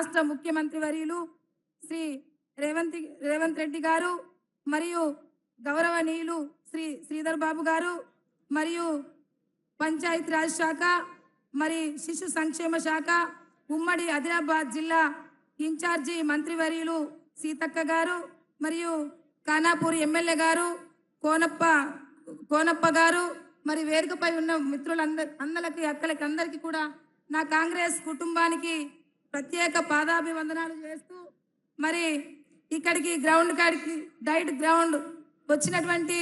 రాష్ట్ర ముఖ్యమంత్రి వర్యులు శ్రీ రేవంత్ రెడ్డి గారు మరియు గౌరవనీయులు శ్రీ శ్రీధర్ బాబు గారు మరియు పంచాయతీరాజ్ శాఖ మరి శిశు సంక్షేమ శాఖ ఉమ్మడి ఆదిలాబాద్ జిల్లా ఇన్ఛార్జి మంత్రివర్యులు సీతక్క గారు మరియు ఖానాపూర్ ఎమ్మెల్యే గారు కోనప్ప గారు మరి వేదికపై ఉన్న మిత్రులందరికీ అక్కలకి అందరికీ కూడా నా కాంగ్రెస్ కుటుంబానికి ప్రత్యేక పాదాభివందనాలు చేస్తూ మరి ఇక్కడికి డైట్ గ్రౌండ్ వచ్చినటువంటి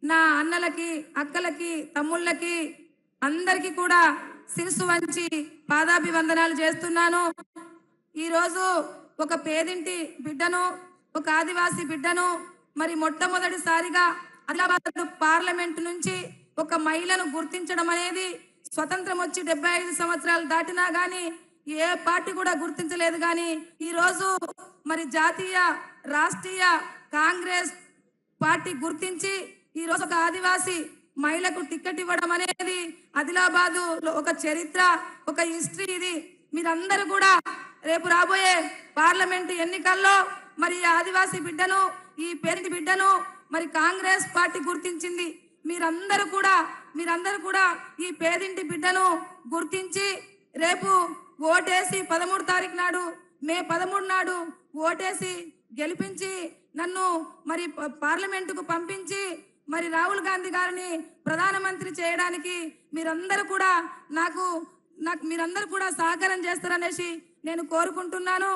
నా అన్నలకి అక్కలకి తమ్ముళ్ళకి అందరికీ కూడా శిరసు వంచి పాదాభివందనాలు చేస్తున్నాను. ఈరోజు ఒక పేదింటి బిడ్డను ఒక ఆదివాసీ బిడ్డను మరి మొట్టమొదటిసారిగా ఆదిలాబాద్ పార్లమెంట్ నుంచి ఒక మహిళను గుర్తించడం అనేది స్వతంత్రం వచ్చి 75 సంవత్సరాలు దాటినా గానీ ఏ పార్టీ కూడా గుర్తించలేదు. కానీ ఈరోజు మరి జాతీయ రాష్ట్రీయ కాంగ్రెస్ పార్టీ గుర్తించి ఈరోజు ఒక ఆదివాసీ మహిళకు టికెట్ ఇవ్వడం అనేది ఆదిలాబాదు ఒక చరిత్ర, ఒక హిస్టరీ. ఇది మీరందరూ కూడా రేపు రాబోయే పార్లమెంట్ ఎన్నికల్లో మరి ఆదివాసీ బిడ్డను ఈ పేరింటి బిడ్డను మరి కాంగ్రెస్ పార్టీ గుర్తించింది. మీరందరూ కూడా ఈ పేదింటి బిడ్డను గుర్తించి రేపు ఓటేసి 13 తారీఖు నాడు మే 13 నాడు ఓటేసి గెలిపించి నన్ను మరి పార్లమెంటుకు పంపించి మరి రాహుల్ గాంధీ గారిని ప్రధానమంత్రి చేయడానికి మీరందరూ కూడా సహకారం చేస్తారనేసి నేను కోరుకుంటున్నాను.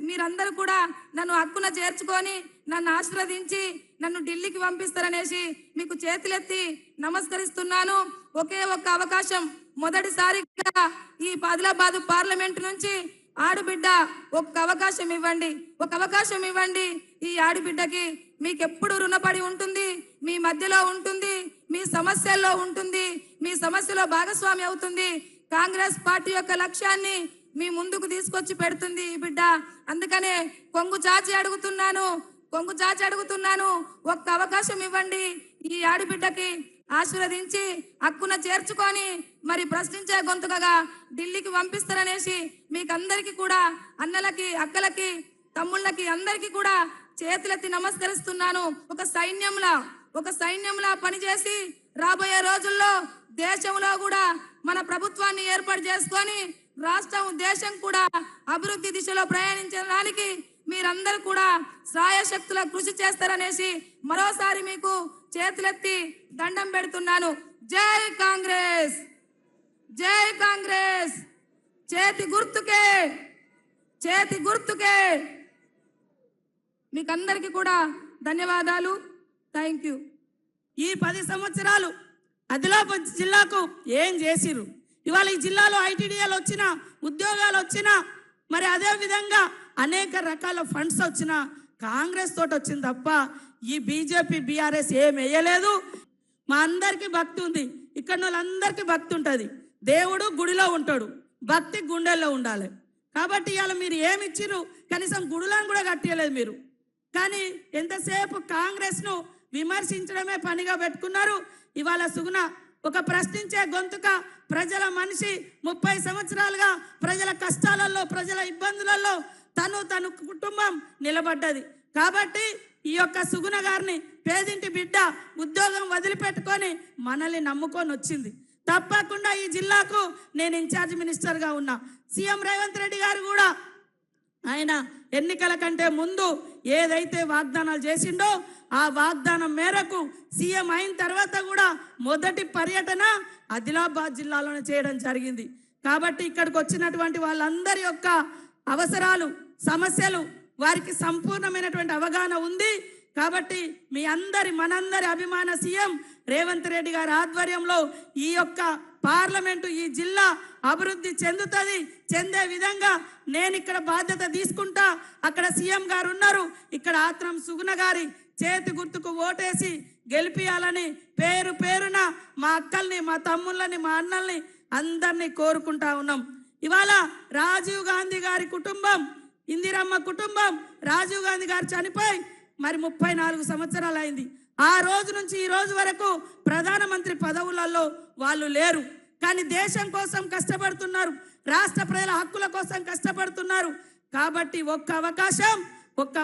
మీరందరూ కూడా నన్ను హక్కున చేర్చుకొని నన్ను ఆశీర్వదించి నన్ను ఢిల్లీకి పంపిస్తారనేసి మీకు చేతులెత్తి నమస్కరిస్తున్నాను. ఒకే ఒక్క అవకాశం, మొదటిసారిగా ఈ ఆదిలాబాద్ పార్లమెంట్ నుంచి ఆడబిడ్డ ఒక అవకాశం ఇవ్వండి. ఈ ఆడబిడ్డకి మీకెప్పుడు రుణపడి ఉంటుంది, మీ మధ్యలో ఉంటుంది, మీ సమస్యల్లో ఉంటుంది, మీ సమస్యలో భాగస్వామి అవుతుంది. కాంగ్రెస్ పార్టీ యొక్క లక్ష్యాన్ని మీ ముందుకు తీసుకొచ్చి పెడుతుంది ఈ బిడ్డ. అందుకనే కొంగు చాచి అడుగుతున్నాను, ఒక్క అవకాశం ఇవ్వండి. ఈ ఆడబిడ్డకి ఆశీర్వదించి హక్కున చేర్చుకొని మరి ప్రశ్నించే గొంతుకగా ఢిల్లీకి పంపిస్తారనేసి మీకందరికీ కూడా అన్నలకి అక్కలకి తమ్ముళ్ళకి అందరికీ కూడా చేతులెత్తి నమస్కరిస్తున్నాను. ఒక సైన్యంలా పనిచేసి రాబోయే రోజుల్లో దేశంలో కూడా మన ప్రభుత్వాన్ని ఏర్పాటు చేసుకొని రాష్ట్రం దేశం కూడా అభివృద్ధి దిశలో ప్రయాణించడానికి మీరందరూ కూడా శ్రాయశక్తుల కృషి చేస్తారనేసి మరోసారి మీకు చేతులెత్తి దండం పెడుతున్నాను. జై కాంగ్రెస్, జై కాంగ్రెస్. చేతి గుర్తుకే. మీకందరికీ కూడా ధన్యవాదాలు. Thank you. ఈ 10 సంవత్సరాలు ఆదిలాబాద్ జిల్లాకు ఏం చేసిరు? ఇవాళ ఈ జిల్లాలో ఐటీడీఏలు వచ్చిన, ఉద్యోగాలు వచ్చిన, మరి అదే విధంగా అనేక రకాల ఫండ్స్ వచ్చిన కాంగ్రెస్ తోటి వచ్చింది తప్ప ఈ బీజేపీ బీఆర్ఎస్ ఏం వేయలేదు. మా అందరికీ భక్తి ఉంది, ఇక్కడ వాళ్ళందరికీ భక్తి ఉంటుంది. దేవుడు గుడిలో ఉంటాడు, భక్తి గుండెల్లో ఉండాలి. కాబట్టి ఇవాళ మీరు ఏమి ఇచ్చిర్రు? కనీసం గుడులను కూడా కట్టలేదు మీరు. కానీ ఎంతసేపు కాంగ్రెస్ను విమర్శించడమే పనిగా పెట్టుకున్నారు. ఇవాళ సుగుణ ఒక ప్రశ్నించే గొంతుక, ప్రజల మనిషి, 30 సంవత్సరాలుగా ప్రజల కష్టాలలో ప్రజల ఇబ్బందులలో తన కుటుంబం నిలబడ్డది. కాబట్టి ఈ యొక్క సుగుణ గారిని పేదింటి బిడ్డ ఉద్యోగం వదిలిపెట్టుకొని మనల్ని నమ్ముకొని వచ్చింది. తప్పకుండా ఈ జిల్లాకు నేను ఇన్ఛార్జ్ మినిస్టర్గా ఉన్నా. సీఎం రేవంత్ రెడ్డి గారు కూడా ఆయన ఎన్నికల కంటే ముందు ఏదైతే వాగ్దానాలు చేసిండో ఆ వాగ్దానం మేరకు సీఎం అయిన తర్వాత కూడా మొదటి పర్యటన ఆదిలాబాద్ జిల్లాలోనే చేయడం జరిగింది. కాబట్టి ఇక్కడికి వచ్చినటువంటి వాళ్ళందరి యొక్క అవసరాలు, సమస్యలు వారికి సంపూర్ణమైనటువంటి అవగాహన ఉంది. కాబట్టి మనందరి అభిమాన సీఎం రేవంత్ రెడ్డి గారి ఆధ్వర్యంలో ఈ యొక్క పార్లమెంటు, ఈ జిల్లా అభివృద్ధి చెందే విధంగా నేను ఇక్కడ బాధ్యత తీసుకుంటా. అక్కడ సీఎం గారు ఉన్నారు, ఇక్కడ ఆత్రం సుగుణ గారి చేతి గుర్తుకు ఓటేసి గెలిపియాలని పేరున మా అక్కల్ని, మా తమ్ముళ్ళని, మా అన్నల్ని అందరినీ కోరుకుంటా ఉన్నాం. ఇవాళ రాజీవ్ గాంధీ గారి కుటుంబం, ఇందిరమ్మ కుటుంబం, రాజీవ్ గాంధీ గారు చనిపోయి మరి 34 సంవత్సరాలు అయింది. ఆ రోజు నుంచి ఈ రోజు వరకు ప్రధానమంత్రి పదవులలో వాళ్ళు లేరు. కానీ దేశం కోసం కష్టపడుతున్నారు. రాష్ట్ర ప్రజల హక్కుల కోసం కష్టపడుతున్నారు. కాబట్టి ఒక్క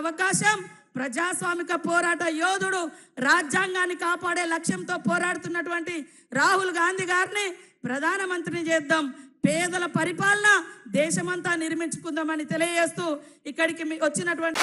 అవకాశం ప్రజాస్వామిక పోరాట యోధుడు, రాజ్యాంగాన్ని కాపాడే లక్ష్యంతో పోరాడుతున్నటువంటి రాహుల్ గాంధీ గారిని ప్రధానమంత్రిని చేద్దాం. పేదల పరిపాలన దేశమంతా నిర్మించుకుందామని తెలియజేస్తూ ఇక్కడికి వచ్చినటువంటి